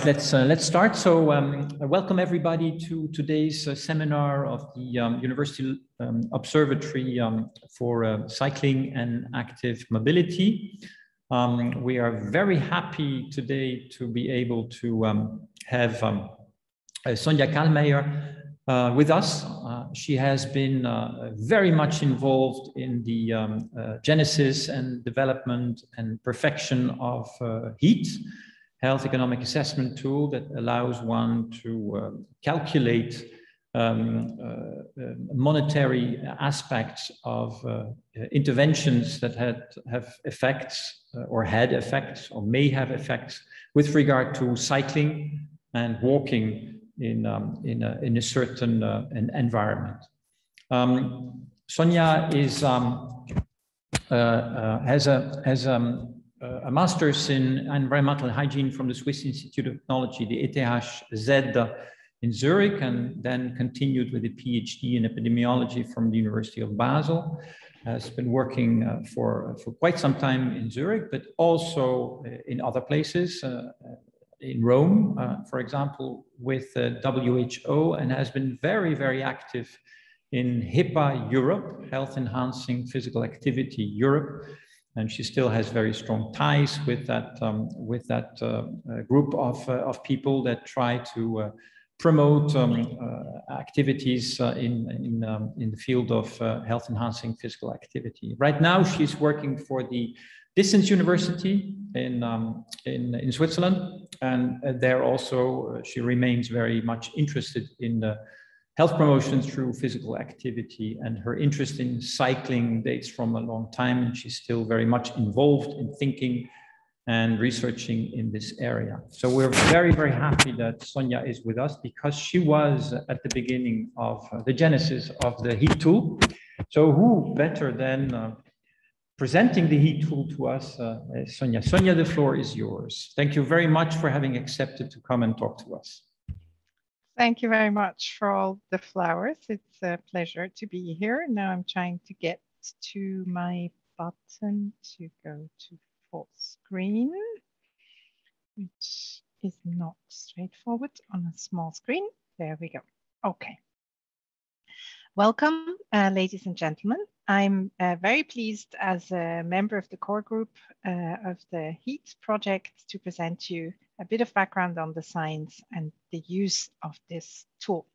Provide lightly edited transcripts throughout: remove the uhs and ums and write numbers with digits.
right, let's start. So welcome everybody to today's seminar of the University Observatory for Cycling and Active Mobility. We are very happy today to be able to have Sonja Kalmeyer with us. She has been very much involved in the genesis and development and perfection of HEAT, Health Economic Assessment tool that allows one to calculate monetary aspects of interventions that have effects or had effects or may have effects with regard to cycling and walking in a certain environment. Sonja is has a master's in environmental hygiene from the Swiss Institute of Technology, the ETH-Z in Zurich, and then continued with a PhD in epidemiology from the University of Basel. Has been working for quite some time in Zurich, but also in other places, in Rome, for example, with WHO, and has been very, very active in HEPA Europe, Health Enhancing Physical Activity Europe. And she still has very strong ties with that group of people that try to promote activities in the field of health enhancing physical activity. Right now, she's working for the Distance University in Switzerland, and there also she remains very much interested in health promotion through physical activity, and her interest in cycling dates from a long time, and she's still very much involved in thinking and researching in this area. So we're very, very happy that Sonja is with us because she was at the beginning of the genesis of the HEAT tool. So who better than presenting the HEAT tool to us, Sonja. Sonja, the floor is yours. Thank you very much for having accepted to come and talk to us. Thank you very much for all the flowers. It's a pleasure to be here. Now I'm trying to get to my button to go to full screen, which is not straightforward on a small screen. There we go. Okay. Welcome, ladies and gentlemen. I'm very pleased as a member of the core group of the HEAT project to present you a bit of background on the science and the use of this tool.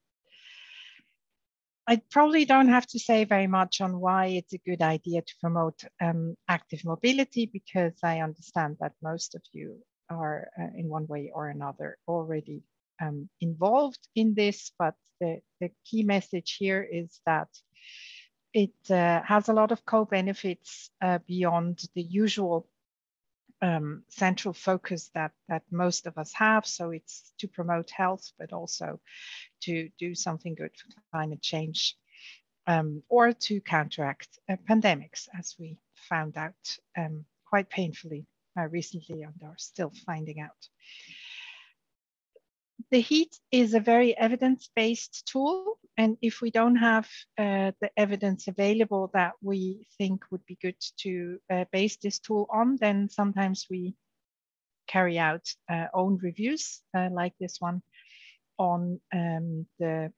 I probably don't have to say very much on why it's a good idea to promote active mobility, because I understand that most of you are in one way or another already involved in this, but the key message here is that it has a lot of co-benefits beyond the usual central focus that most of us have. So it's to promote health, but also to do something good for climate change or to counteract pandemics, as we found out quite painfully recently and are still finding out. The HEAT is a very evidence-based tool, and if we don't have the evidence available that we think would be good to base this tool on, then sometimes we carry out own reviews like this one on the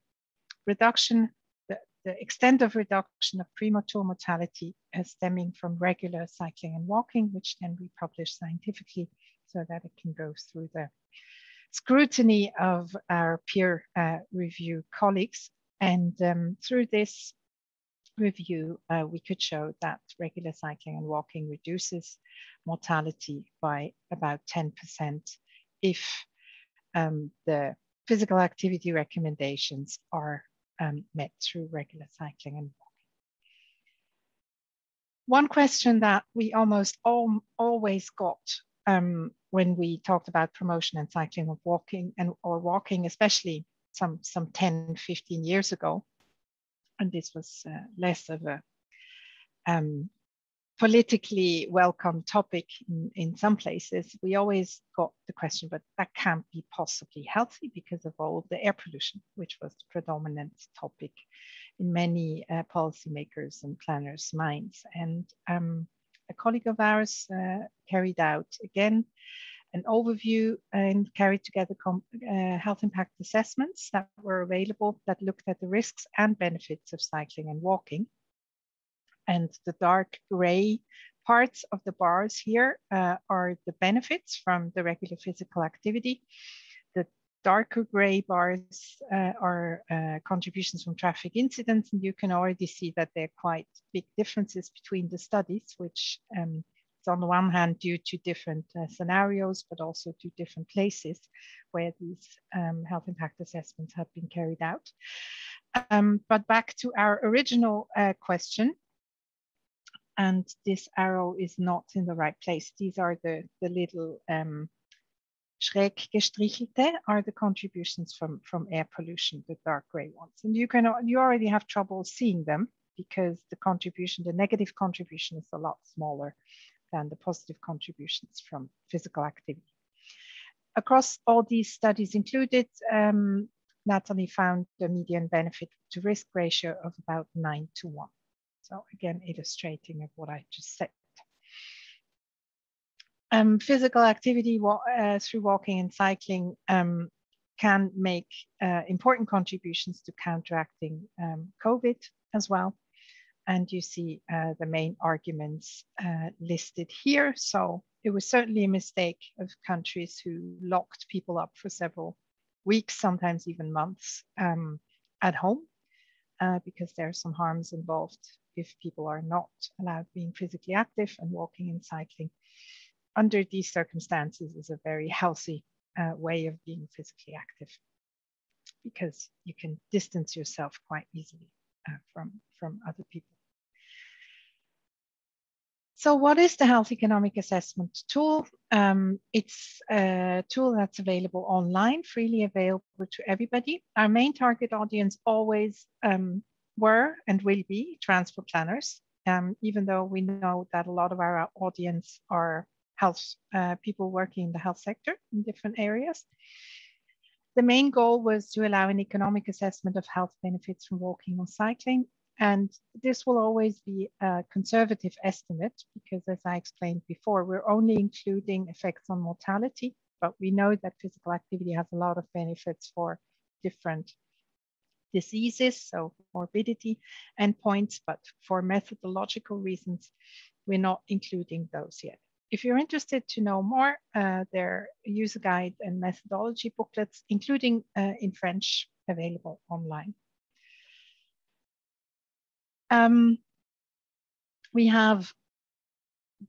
reduction, the extent of reduction of premature mortality stemming from regular cycling and walking, which then we publish scientifically so that it can go through the scrutiny of our peer review colleagues. And through this review, we could show that regular cycling and walking reduces mortality by about 10% if the physical activity recommendations are met through regular cycling and walking. One question that we almost always got when we talked about promotion and cycling of walking or walking, especially some 10, 15 years ago, and this was less of a politically welcome topic in some places, we always got the question, but that can't be possibly healthy because of all the air pollution, which was the predominant topic in many policymakers and planners' minds. And a colleague of ours carried out, again, an overview and carried together health impact assessments that were available that looked at the risks and benefits of cycling and walking. And the dark gray parts of the bars here are the benefits from the regular physical activity. The darker gray bars are contributions from traffic incidents, and you can already see that there are quite big differences between the studies, which is on the one hand due to different scenarios, but also to different places where these health impact assessments have been carried out. But back to our original question, and this arrow is not in the right place. These are the little schräg gestrichelte are the contributions from air pollution, the dark gray ones. And you already have trouble seeing them because the negative contribution is a lot smaller than the positive contributions from physical activity. Across all these studies included, Natalie found the median benefit to risk ratio of about 9:1. So again, illustrating of what I just said. Physical activity through walking and cycling can make important contributions to counteracting COVID as well. And you see the main arguments listed here. So it was certainly a mistake of countries who locked people up for several weeks, sometimes even months at home, because there are some harms involved if people are not allowed being physically active, and walking and cycling under these circumstances is a very healthy way of being physically active, because you can distance yourself quite easily from other people. So what is the Health Economic Assessment tool? It's a tool that's available online, freely available to everybody. Our main target audience always were and will be transport planners, even though we know that a lot of our audience are people working in the health sector in different areas. The main goal was to allow an economic assessment of health benefits from walking or cycling. And this will always be a conservative estimate because, as I explained before, we're only including effects on mortality, but we know that physical activity has a lot of benefits for different diseases, so morbidity endpoints, but for methodological reasons, we're not including those yet. If you're interested to know more, there are user guide and methodology booklets, including in French, available online. We have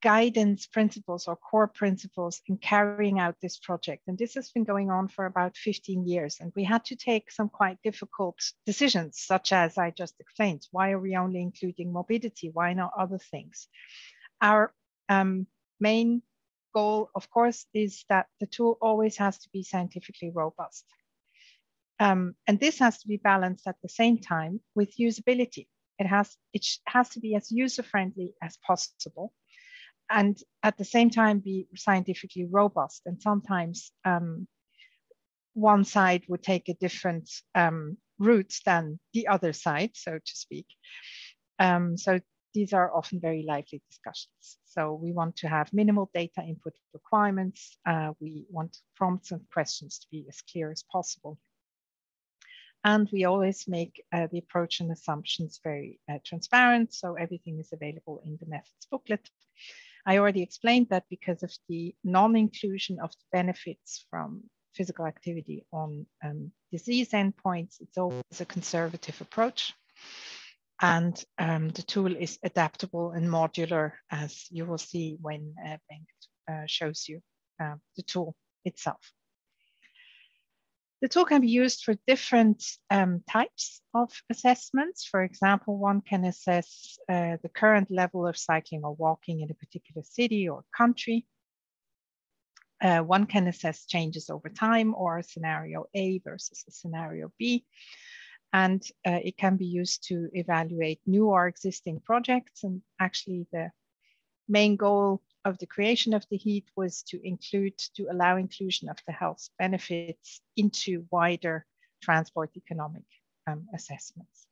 guidance principles or core principles in carrying out this project. And this has been going on for about 15 years. And we had to take some quite difficult decisions, such as I just explained. Why are we only including morbidity? Why not other things? Our main goal, of course, is that the tool always has to be scientifically robust. And this has to be balanced at the same time with usability. It has to be as user-friendly as possible, and at the same time be scientifically robust. And sometimes one side would take a different route than the other side, so to speak. So these are often very lively discussions. So we want to have minimal data input requirements. We want prompts and questions to be as clear as possible. And we always make the approach and assumptions very transparent, so everything is available in the methods booklet. I already explained that because of the non-inclusion of the benefits from physical activity on disease endpoints, it's always a conservative approach. And the tool is adaptable and modular, as you will see when Bengt shows you the tool itself. The tool can be used for different types of assessments. For example, one can assess the current level of cycling or walking in a particular city or country. One can assess changes over time, or scenario A versus a scenario B. And it can be used to evaluate new or existing projects. And actually the main goal of the creation of the HEAT was to allow inclusion of the health benefits into wider transport economic assessments.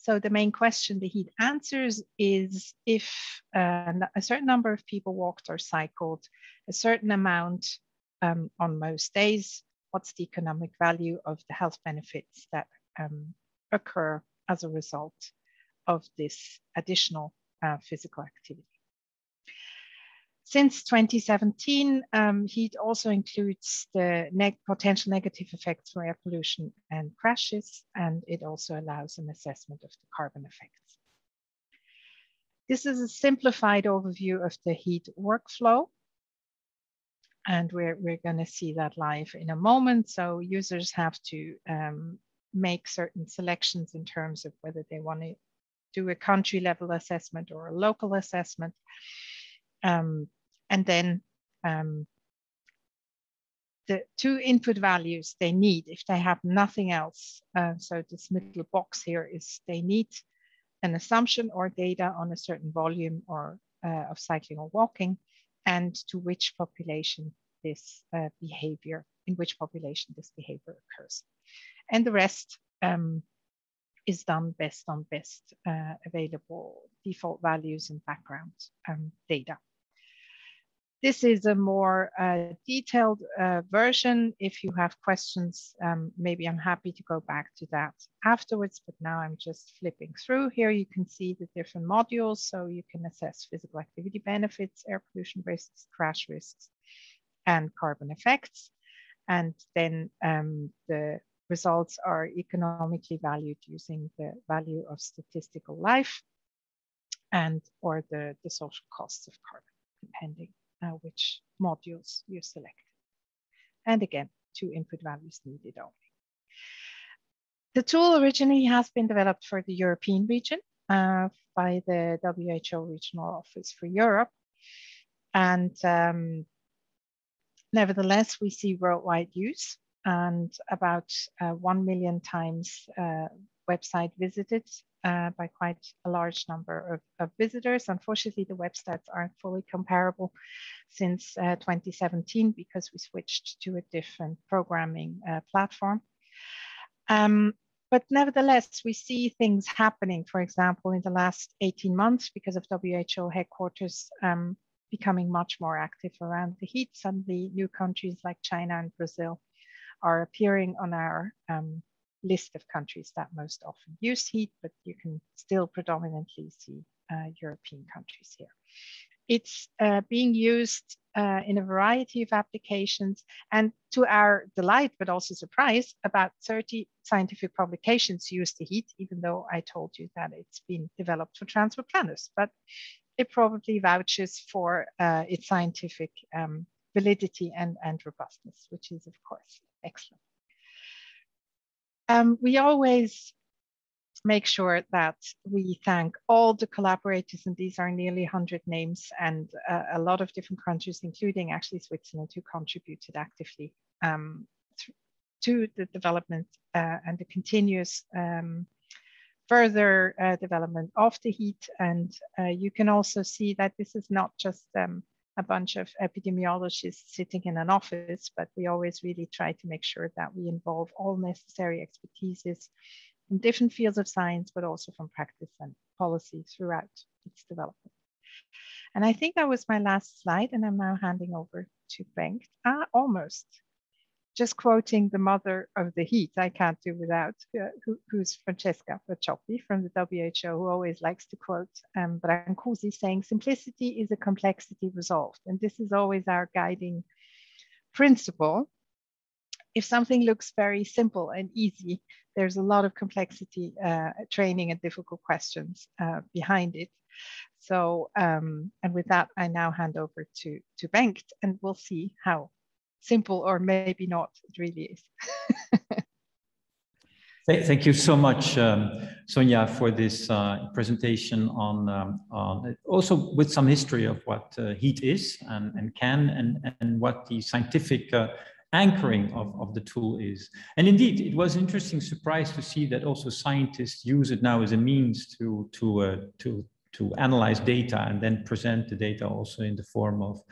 So the main question the heat answers is if a certain number of people walked or cycled a certain amount on most days, what's the economic value of the health benefits that occur as a result of this additional physical activity. Since 2017, heat also includes the potential negative effects from air pollution and crashes, and it also allows an assessment of the carbon effects. This is a simplified overview of the heat workflow, and we're going to see that live in a moment. So users have to make certain selections in terms of whether they want to do a country level assessment or a local assessment. And then the two input values they need if they have nothing else. So this middle box here is they need an assumption or data on a certain volume or of cycling or walking, and to which population this behavior occurs. And the rest is done based on best available default values and background data. This is a more detailed version. If you have questions, maybe I'm happy to go back to that afterwards, but now I'm just flipping through. Here you can see the different modules, so you can assess physical activity benefits, air pollution risks, crash risks, and carbon effects. And then the results are economically valued using the value of statistical life and or the social costs of carbon, depending which modules you select. And again, two input values needed only. The tool originally has been developed for the European region by the WHO Regional Office for Europe. And nevertheless, we see worldwide use and about 1 million times website visited by quite a large number of visitors. Unfortunately, the web stats aren't fully comparable since 2017 because we switched to a different programming platform. But nevertheless, we see things happening, for example, in the last 18 months because of WHO headquarters becoming much more active around the heat. Suddenly, new countries like China and Brazil are appearing on our list of countries that most often use heat, but you can still predominantly see European countries here. It's being used in a variety of applications, and to our delight, but also surprise, about 30 scientific publications use the heat, even though I told you that it's been developed for transport planners, but it probably vouches for its scientific validity and robustness, which is of course excellent. We always make sure that we thank all the collaborators, and these are nearly 100 names and a lot of different countries, including actually Switzerland, who contributed actively to the development and the continuous further development of the heat. And you can also see that this is not just a bunch of epidemiologists sitting in an office, but we always really try to make sure that we involve all necessary expertises in different fields of science, but also from practice and policy throughout its development. And I think that was my last slide, and I'm now handing over to Bengt. Almost. Just quoting the mother of the heat, I can't do without, who's Francesca Racioppi from the WHO, who always likes to quote Brancusi saying, simplicity is a complexity resolved. And this is always our guiding principle. If something looks very simple and easy, there's a lot of complexity, training and difficult questions behind it. So, and with that, I now hand over to Bengt, and we'll see how simple or maybe not it really is. Thank you so much, Sonja, for this presentation on also with some history of what heat is and what the scientific anchoring of the tool is. And indeed, it was an interesting surprise to see that also scientists use it now as a means to analyze data and then present the data also in the form of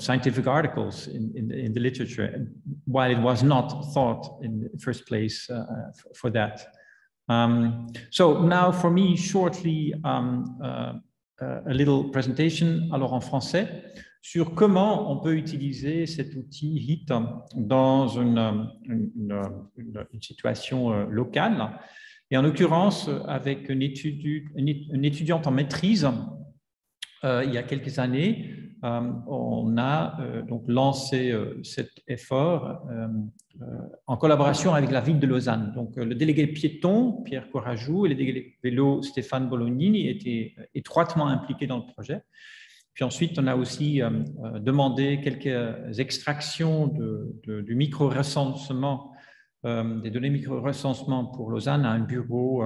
scientific articles in the literature, while it was not thought in the first place for that. So now for me, shortly, a little presentation, alors en français, sur comment on peut utiliser cet outil HIT dans une situation locale. Et en l'occurrence, avec une étudiante en maîtrise, il y a quelques années, on a donc lancé cet effort en collaboration avec la ville de Lausanne. Donc, le délégué piéton, Pierre Corajou, et le délégué vélo, Stéphane Bolognini, étaient étroitement impliqués dans le projet. Puis ensuite, on a aussi demandé quelques extractions du micro-recensement, des données micro-recensement pour Lausanne à un bureau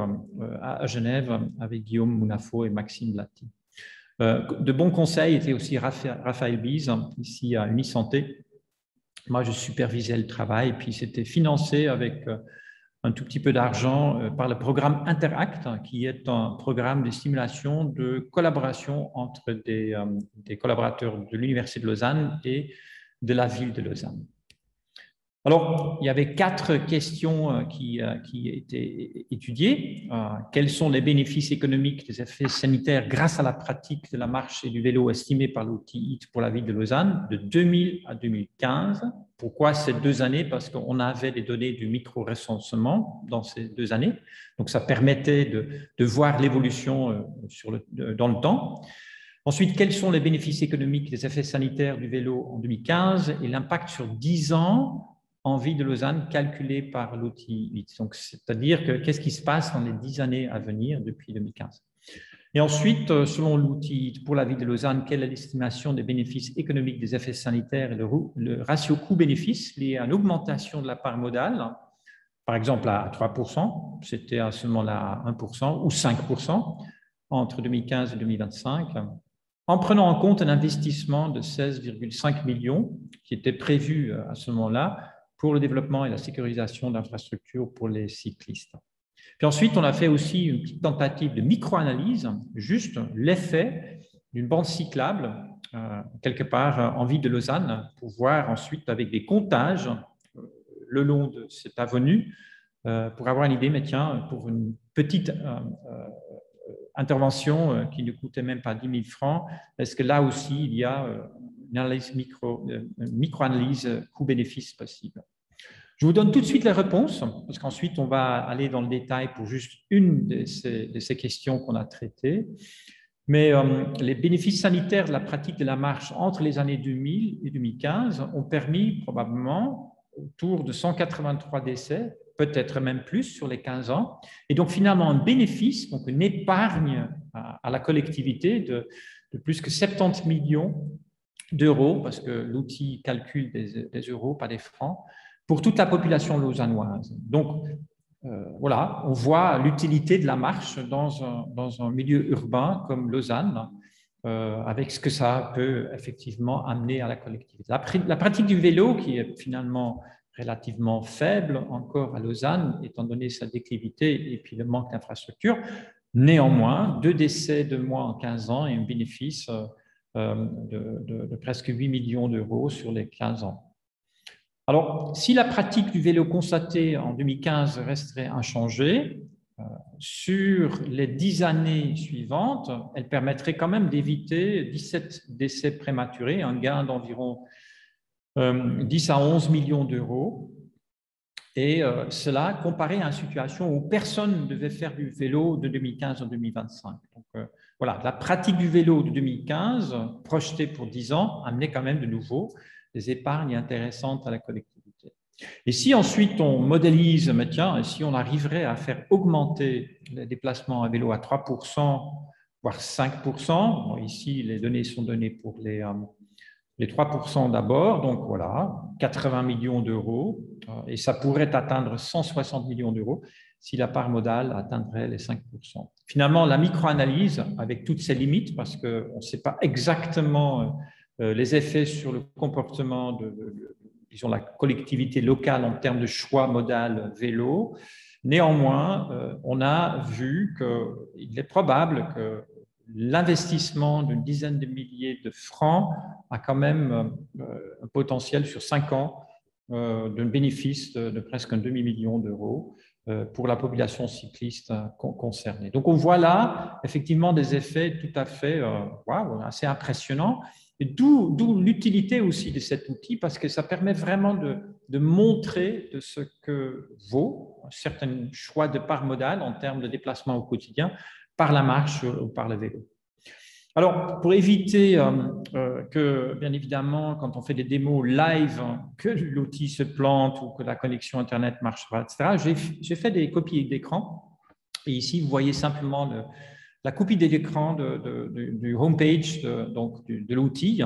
à Genève avec Guillaume Mounafo et Maxime Latti. De bons conseils étaient aussi Raphaël Bise, ici à Unisanté. Moi, je supervisais le travail, puis c'était financé avec un tout petit peu d'argent par le programme Interact, qui est un programme de stimulation de collaboration entre des collaborateurs de l'Université de Lausanne et de la ville de Lausanne. Alors, il y avait 4 questions qui étaient étudiées. Quels sont les bénéfices économiques des effets sanitaires grâce à la pratique de la marche et du vélo estimés par l'outil HIT pour la ville de Lausanne de 2000 à 2015? Pourquoi ces 2 années? Parce qu'on avait des données du micro-recensement dans ces 2 années. Donc, ça permettait de voir l'évolution dans le temps. Ensuite, quels sont les bénéfices économiques des effets sanitaires du vélo en 2015 et l'impact sur 10 ans en ville de Lausanne calculé par l'outil HIT. Donc, c'est-à-dire que qu'est-ce qui se passe dans les 10 années à venir depuis 2015. Et ensuite, selon l'outil HIT pour la ville de Lausanne, quelle est l'estimation des bénéfices économiques des effets sanitaires et le ratio coût-bénéfice lié à l'augmentation de la part modale, par exemple à 3%, c'était à ce moment-là 1% ou 5% entre 2015 et 2025, en prenant en compte un investissement de 16,5 millions qui était prévu à ce moment-là pour le développement et la sécurisation d'infrastructures pour les cyclistes. Puis ensuite, on a fait aussi une petite tentative de micro-analyse, juste l'effet d'une bande cyclable, quelque part en ville de Lausanne, pour voir ensuite avec des comptages le long de cette avenue, pour avoir une idée, mais tiens, pour une petite intervention qui ne coûtait même pas 10 000 francs, est-ce que là aussi, il y a une analyse micro-analyse coût-bénéfice possible? Je vous donne tout de suite les réponses, parce qu'ensuite, on va aller dans le détail pour juste une de ces questions qu'on a traitées. Mais les bénéfices sanitaires de la pratique de la marche entre les années 2000 et 2015 ont permis probablement autour de 183 décès, peut-être même plus sur les 15 ans. Et donc, finalement, un bénéfice, donc une épargne à la collectivité de plus que 70 millions d'euros, parce que l'outil calcule des euros, pas des francs, pour toute la population lausannoise. Donc, voilà, on voit l'utilité de la marche dans un milieu urbain comme Lausanne, avec ce que ça peut effectivement amener à la collectivité. La pratique du vélo, qui est finalement relativement faible encore à Lausanne, étant donné sa déclivité et puis le manque d'infrastructures, néanmoins, 2 décès de moins en 15 ans et un bénéfice de presque 8 millions d'euros sur les 15 ans. Alors, si la pratique du vélo constatée en 2015 resterait inchangée, sur les 10 années suivantes, elle permettrait quand même d'éviter 17 décès prématurés, un gain d'environ 10 à 11 millions d'euros. Et cela comparé à une situation où personne ne devait faire du vélo de 2015 à 2025. Donc, voilà, la pratique du vélo de 2015, projetée pour 10 ans, amenait quand même de nouveau des épargnes intéressantes à la collectivité. Et si ensuite on modélise, mais tiens, si on arriverait à faire augmenter les déplacements à vélo à 3%, voire 5%, bon, ici les données sont données pour les 3% d'abord, donc voilà, 80 millions d'euros, et ça pourrait atteindre 160 millions d'euros si la part modale atteindrait les 5%. Finalement, la micro-analyse, avec toutes ses limites, parce qu'on ne sait pas exactement les effets sur le comportement disons, la collectivité locale en termes de choix modal vélo. Néanmoins, on a vu qu'il est probable que l'investissement d'une dizaine de milliers de francs a quand même un potentiel sur 5 ans d'un bénéfice de presque un demi-million d'euros. pour la population cycliste concernée. Donc, on voit là effectivement des effets tout à fait assez impressionnants. D'où l'utilité aussi de cet outil, parce que ça permet vraiment de montrer de ce que vaut un certain choix de part modale en termes de déplacement au quotidien par la marche ou par le vélo. Alors, pour éviter que, bien évidemment, quand on fait des démos live, que l'outil se plante ou que la connexion Internet ne marche pas, etc., j'ai fait des copies d'écran. Et ici, vous voyez simplement la copie d'écran du homepage de l'outil.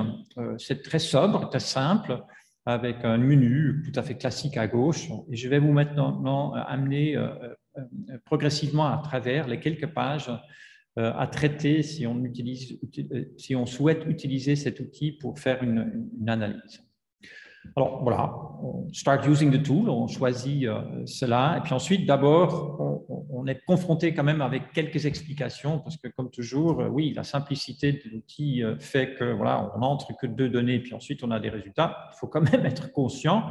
C'est très sobre, très simple, avec un menu tout à fait classique à gauche. Et je vais vous maintenant amener progressivement à travers les quelques pages à traiter si on souhaite utiliser cet outil pour faire une analyse. Alors voilà, on start using the tool, on choisit cela, et puis ensuite, d'abord, on est confronté quand même avec quelques explications, parce que comme toujours, oui, la simplicité de l'outil fait que voilà, on n'entre que 2 données, puis ensuite on a des résultats. Il faut quand même être conscient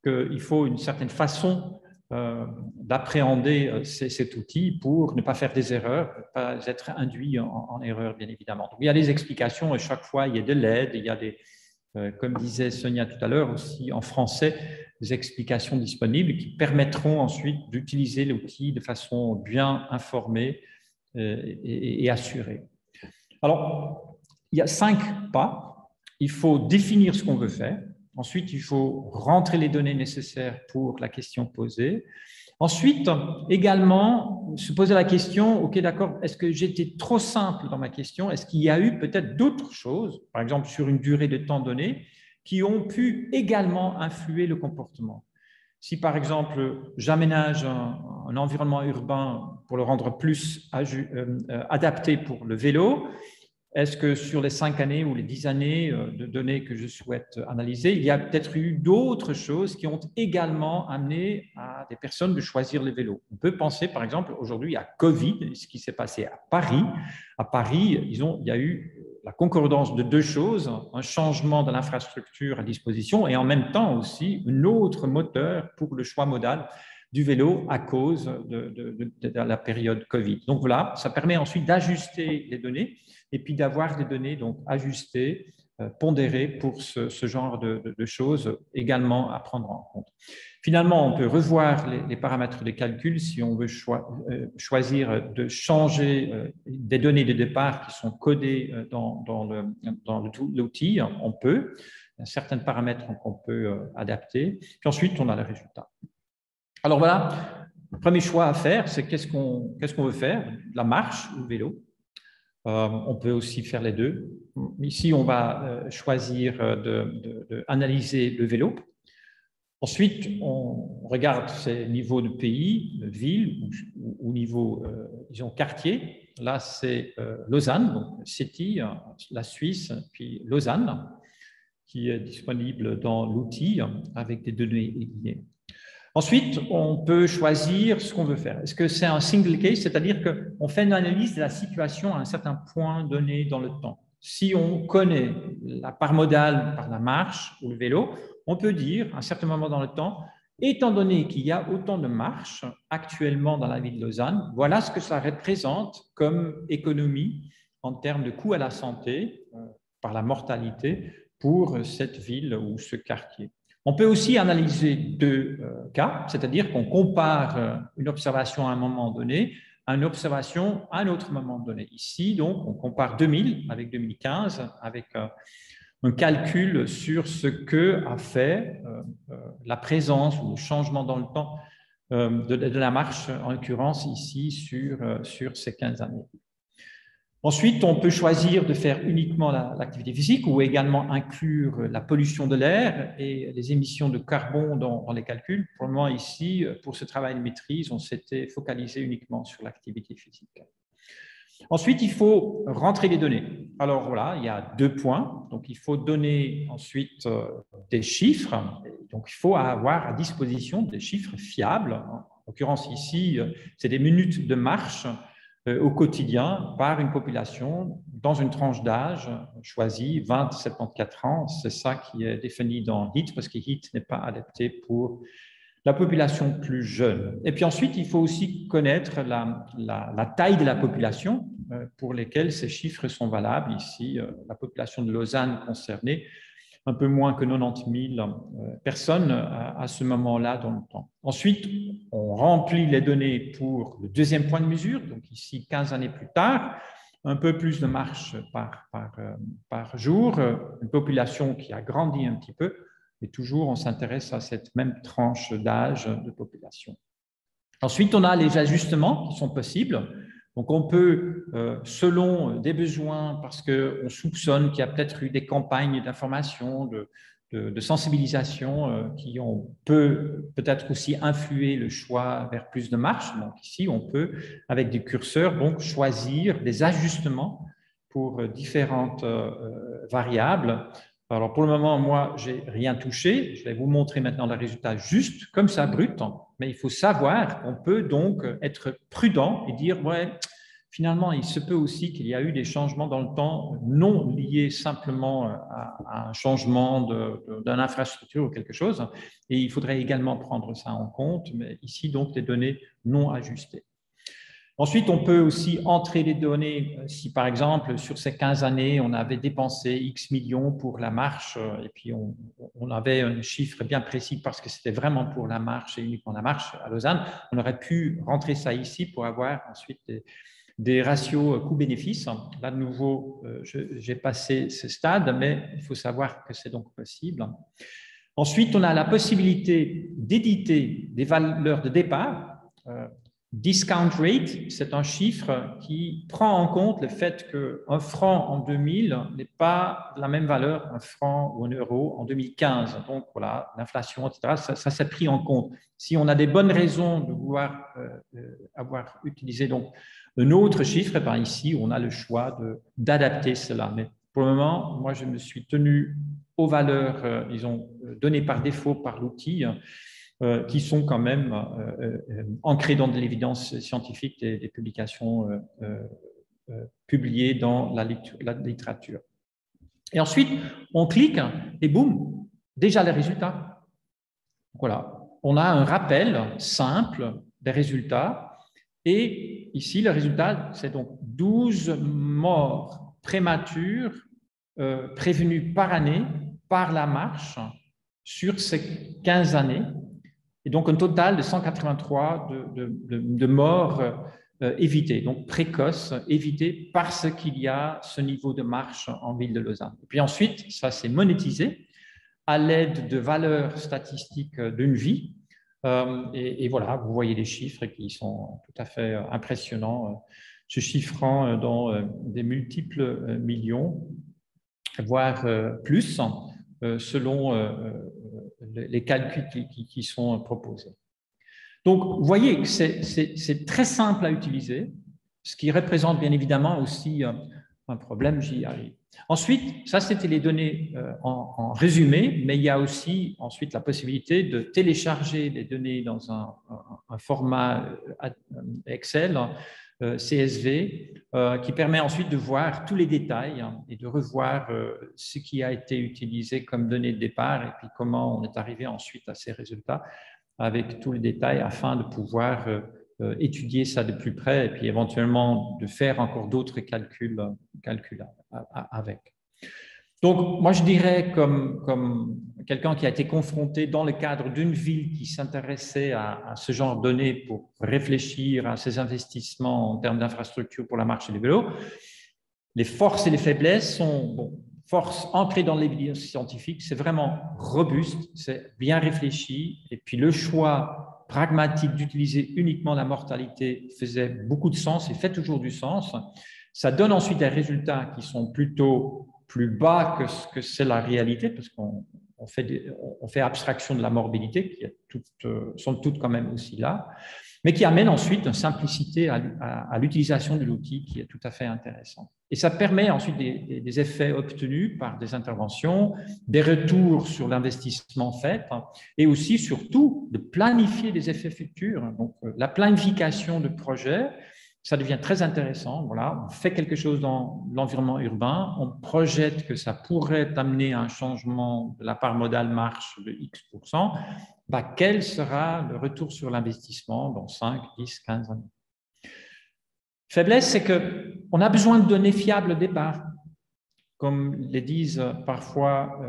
qu'il faut une certaine façon d'appréhender cet outil pour ne pas faire des erreurs, ne pas être induit en erreur, bien évidemment. Donc, il y a des explications et chaque fois, il y a de l'aide, il y a des, comme disait Sonia tout à l'heure, aussi en français, des explications disponibles qui permettront ensuite d'utiliser l'outil de façon bien informée et assurée. Alors, il y a 5 pas. Il faut définir ce qu'on veut faire. Ensuite, il faut rentrer les données nécessaires pour la question posée. Ensuite, également, se poser la question, OK, d'accord, est-ce que j'étais trop simple dans ma question? Est-ce qu'il y a eu peut-être d'autres choses, par exemple sur une durée de temps donnée, qui ont pu également influer le comportement? Si, par exemple, j'aménage un environnement urbain pour le rendre plus adapté pour le vélo, est-ce que sur les 5 années ou les 10 années de données que je souhaite analyser, il y a peut-être eu d'autres choses qui ont également amené à des personnes de choisir le vélo? On peut penser, par exemple, aujourd'hui à Covid, ce qui s'est passé à Paris. À Paris, il y a eu la concordance de 2 choses, un changement de l'infrastructure à disposition et en même temps aussi un autre moteur pour le choix modal du vélo à cause de la période Covid. Donc voilà, ça permet ensuite d'ajuster les données et puis d'avoir des données donc ajustées, pondérées pour ce genre de choses également à prendre en compte. Finalement, on peut revoir les paramètres de calcul si on veut choisir de changer des données de départ qui sont codées dans l'outil. On peut. Il y a certains paramètres qu'on peut adapter. Puis ensuite, on a le résultat. Alors voilà, le premier choix à faire, c'est qu'est-ce qu'on veut faire, la marche ou le vélo. On peut aussi faire les deux. Ici, on va choisir d'analyser le vélo. Ensuite, on regarde ces niveaux de pays, de ville ou niveau, disons, quartier. Là, c'est Lausanne, donc City, la Suisse, puis Lausanne, qui est disponible dans l'outil avec des données liées. Ensuite, on peut choisir ce qu'on veut faire. Est-ce que c'est un single case, c'est-à-dire qu'on fait une analyse de la situation à un certain point donné dans le temps? Si on connaît la part modale par la marche ou le vélo, on peut dire à un certain moment dans le temps, étant donné qu'il y a autant de marches actuellement dans la ville de Lausanne, voilà ce que ça représente comme économie en termes de coût à la santé par la mortalité pour cette ville ou ce quartier. On peut aussi analyser 2 cas, c'est-à-dire qu'on compare une observation à un moment donné à une observation à un autre moment donné. Ici, donc, on compare 2000 avec 2015, avec un calcul sur ce que a fait la présence ou le changement dans le temps de la marche, en l'occurrence ici, sur ces 15 années. Ensuite, on peut choisir de faire uniquement l'activité physique ou également inclure la pollution de l'air et les émissions de carbone dans les calculs. Pour le moment, ici, pour ce travail de maîtrise, on s'était focalisé uniquement sur l'activité physique. Ensuite, il faut rentrer les données. Alors voilà, il y a 2 points. Donc, il faut donner ensuite des chiffres. Donc, il faut avoir à disposition des chiffres fiables. En l'occurrence, ici, c'est des minutes de marche au quotidien par une population dans une tranche d'âge choisie, 20-74 ans. C'est ça qui est défini dans HEAT, parce que HEAT n'est pas adapté pour la population plus jeune. Et puis ensuite, il faut aussi connaître la taille de la population pour lesquelles ces chiffres sont valables. Ici, la population de Lausanne concernée, un peu moins que 90 000 personnes à ce moment-là dans le temps. Ensuite, on remplit les données pour le deuxième point de mesure, donc ici 15 années plus tard, un peu plus de marche par jour, une population qui a grandi un petit peu, et toujours on s'intéresse à cette même tranche d'âge de population. Ensuite, on a les ajustements qui sont possibles. Donc, on peut, selon des besoins, parce qu'on soupçonne qu'il y a peut-être eu des campagnes d'information, de sensibilisation qui ont peut-être aussi influé le choix vers plus de marche. Donc, ici, on peut, avec des curseurs, donc, choisir des ajustements pour différentes variables. Alors, pour le moment, moi, je n'ai rien touché. Je vais vous montrer maintenant le résultat juste, comme ça, brut. Mais il faut savoir qu'on peut donc être prudent et dire, ouais, finalement, il se peut aussi qu'il y a eu des changements dans le temps non liés simplement à un changement d'une infrastructure ou quelque chose. Et il faudrait également prendre ça en compte. Mais ici, donc, des données non ajustées. Ensuite, on peut aussi entrer les données, si par exemple, sur ces 15 années, on avait dépensé X millions pour la marche, et puis on avait un chiffre bien précis parce que c'était vraiment pour la marche et uniquement la marche à Lausanne, on aurait pu rentrer ça ici pour avoir ensuite des ratios coût-bénéfice. Là, de nouveau, j'ai passé ce stade, mais il faut savoir que c'est donc possible. Ensuite, on a la possibilité d'éditer des valeurs de départ. Discount rate, c'est un chiffre qui prend en compte le fait qu'un franc en 2000 n'est pas de la même valeur un franc ou un euro en 2015. Donc voilà, l'inflation, etc., ça s'est pris en compte. Si on a des bonnes raisons de vouloir avoir utilisé donc un autre chiffre, ben ici, on a le choix d'adapter cela. Mais pour le moment, moi, je me suis tenu aux valeurs, disons, données par défaut par l'outil, qui sont quand même ancrées dans de l'évidence scientifique des publications publiées dans la littérature. Et ensuite, on clique et boum, déjà les résultats. Voilà, on a un rappel simple des résultats. Et ici, le résultat, c'est donc 12 morts prématures prévenues par année par la marche sur ces 15 années. Et donc, un total de 183 de morts évitées, donc précoces, évitées parce qu'il y a ce niveau de marche en ville de Lausanne. Et puis ensuite, ça s'est monétisé à l'aide de valeurs statistiques d'une vie. Et voilà, vous voyez les chiffres qui sont tout à fait impressionnants, se chiffrant dans des multiples millions, voire plus, selon les calculs qui sont proposés. Donc, vous voyez que c'est très simple à utiliser, ce qui représente bien évidemment aussi un problème, j'y arrive. Ensuite, ça c'était les données en résumé, mais il y a aussi ensuite la possibilité de télécharger les données dans un format Excel, CSV, qui permet ensuite de voir tous les détails et de revoir ce qui a été utilisé comme données de départ et puis comment on est arrivé ensuite à ces résultats avec tous les détails afin de pouvoir étudier ça de plus près et puis éventuellement de faire encore d'autres calculs avec. Donc, moi, je dirais comme quelqu'un qui a été confronté dans le cadre d'une ville qui s'intéressait à ce genre de données pour réfléchir à ses investissements en termes d'infrastructure pour la marche et les vélos, les forces et les faiblesses sont, bon, force ancrée dans l'évidence scientifique, c'est vraiment robuste, c'est bien réfléchi, et puis le choix pragmatique d'utiliser uniquement la mortalité faisait beaucoup de sens et fait toujours du sens. Ça donne ensuite des résultats qui sont plutôt plus bas que ce que c'est la réalité, parce qu'on fait abstraction de la morbidité, qui sont toutes quand même aussi là, mais qui amène ensuite une simplicité à l'utilisation de l'outil qui est tout à fait intéressant. Et ça permet ensuite des effets obtenus par des interventions, des retours sur l'investissement fait, et aussi, surtout, de planifier des effets futurs. Donc, la planification de projets, ça devient très intéressant. Voilà, on fait quelque chose dans l'environnement urbain, on projette que ça pourrait amener à un changement de la part modale marche de X%, quel sera le retour sur l'investissement dans 5, 10, 15 années? Faiblesse, c'est qu'on a besoin de données fiables au départ. Comme les disent parfois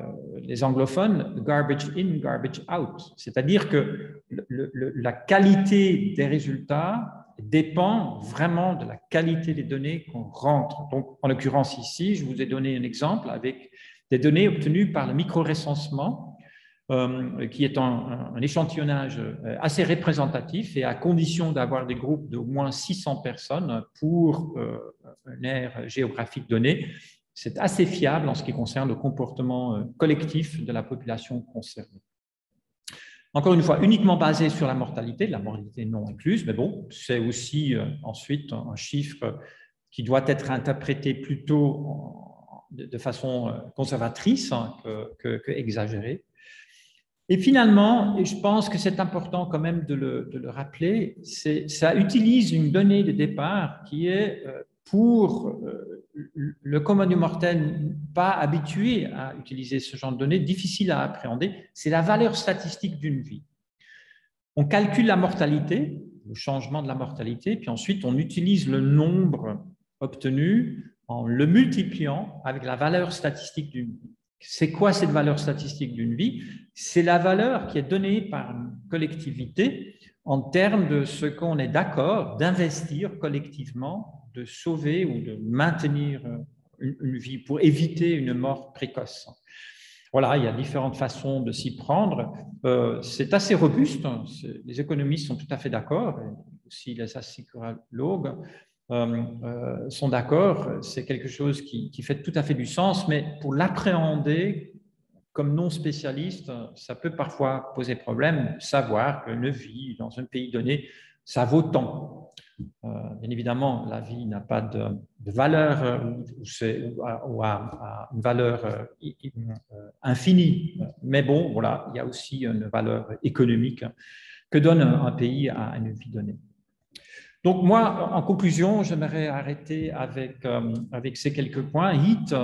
les anglophones, garbage in, garbage out. C'est-à-dire que la qualité des résultats dépend vraiment de la qualité des données qu'on rentre. Donc, en l'occurrence ici, je vous ai donné un exemple avec des données obtenues par le micro-recensement, qui est un échantillonnage assez représentatif et à condition d'avoir des groupes d'au moins 600 personnes pour une aire géographique donnée. C'est assez fiable en ce qui concerne le comportement collectif de la population concernée. Encore une fois, uniquement basé sur la mortalité non incluse, mais bon, c'est aussi ensuite un chiffre qui doit être interprété plutôt de façon conservatrice que exagérée. Et finalement, et je pense que c'est important quand même de le rappeler, ça utilise une donnée de départ qui est pour le commun des mortels pas habitué à utiliser ce genre de données, difficile à appréhender, c'est la valeur statistique d'une vie. On calcule la mortalité, le changement de la mortalité, puis ensuite on utilise le nombre obtenu en le multipliant avec la valeur statistique d'une vie. C'est quoi cette valeur statistique d'une vie? C'est la valeur qui est donnée par une collectivité en termes de ce qu'on est d'accord d'investir collectivement, de sauver ou de maintenir une vie pour éviter une mort précoce. Voilà, il y a différentes façons de s'y prendre. C'est assez robuste, les économistes sont tout à fait d'accord, aussi les psychologues sont d'accord, c'est quelque chose qui fait tout à fait du sens, mais pour l'appréhender comme non spécialiste, ça peut parfois poser problème, savoir qu'une vie dans un pays donné, ça vaut tant. Bien évidemment, la vie n'a pas de valeur ou a une valeur infinie, mais bon, voilà, il y a aussi une valeur économique que donne un pays à une vie donnée. Donc moi, en conclusion, j'aimerais arrêter avec ces quelques points. HEAT,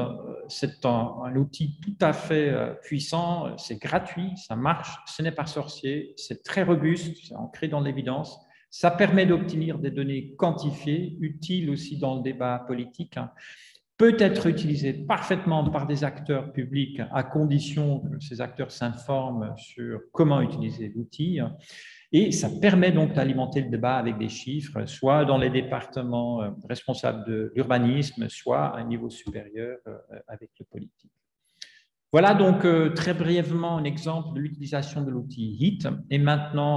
c'est un outil tout à fait puissant, c'est gratuit, ça marche, ce n'est pas sorcier, c'est très robuste, c'est ancré dans l'évidence. Ça permet d'obtenir des données quantifiées, utiles aussi dans le débat politique, peut être utilisé parfaitement par des acteurs publics à condition que ces acteurs s'informent sur comment utiliser l'outil. Et ça permet donc d'alimenter le débat avec des chiffres, soit dans les départements responsables de l'urbanisme, soit à un niveau supérieur avec le politique. Voilà donc très brièvement un exemple de l'utilisation de l'outil HEAT. Et maintenant,